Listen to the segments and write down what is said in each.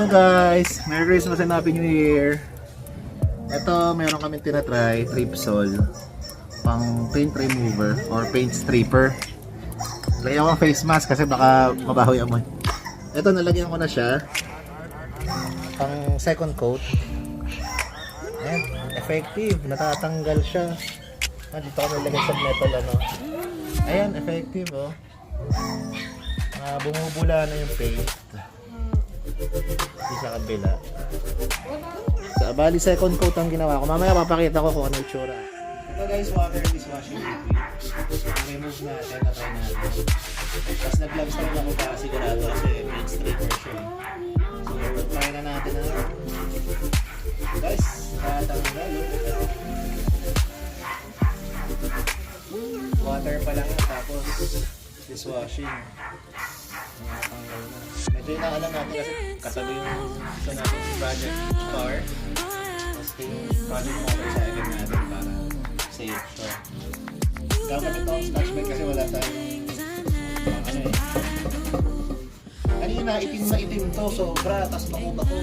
Hello guys! Merry Christmas and Happy New Year! Ito, meron kami tinatry, Tripsol. Pang paint remover or paint stripper. Lagyan ko ang face mask kasi baka mabaho yung amoy. Ito, nalagyan ko na siya. Pang second coat. Ayan, effective. Natatanggal siya. Dito ko nilagay sa metal ano. Ayan, effective oh. Bumubula na yung paint. Hindi sa kabila. So, bali second coat ang ginawa ko. Mamaya papakita ko kung ano yung tsura. Ito guys, water dishwashing liquid. I-remove natin, na-try natin. Tapos nag-gloves na rin ako para sigurado kasi paint stripper siya. So, try na natin na. Guys, tatanggal. Water pa lang tapos dishwashing. Natanggal na. Medyo inaalam natin kasi katabi yung isa natin si Project Car. Tapos yung Project Motorcycle natin para safe siya. Gamit ito ang scotch bag kasi wala tayong ano eh. Kanina itim na itim to, sobra, tapos bako-bako.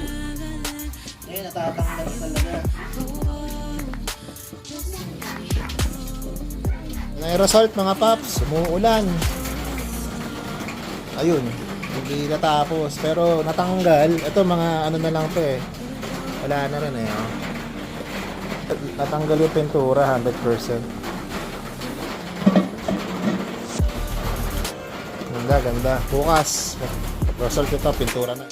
Ngayon natatanggal talaga. Aerosol mga paps, umuulan. Ayun, hindi natapos pero natanggal. Ito mga ano na lang to eh. Wala na rin eh. Oh. Natanggal yung pintura 100%. Ganda, ganda. Bukas, result ito, pintura na.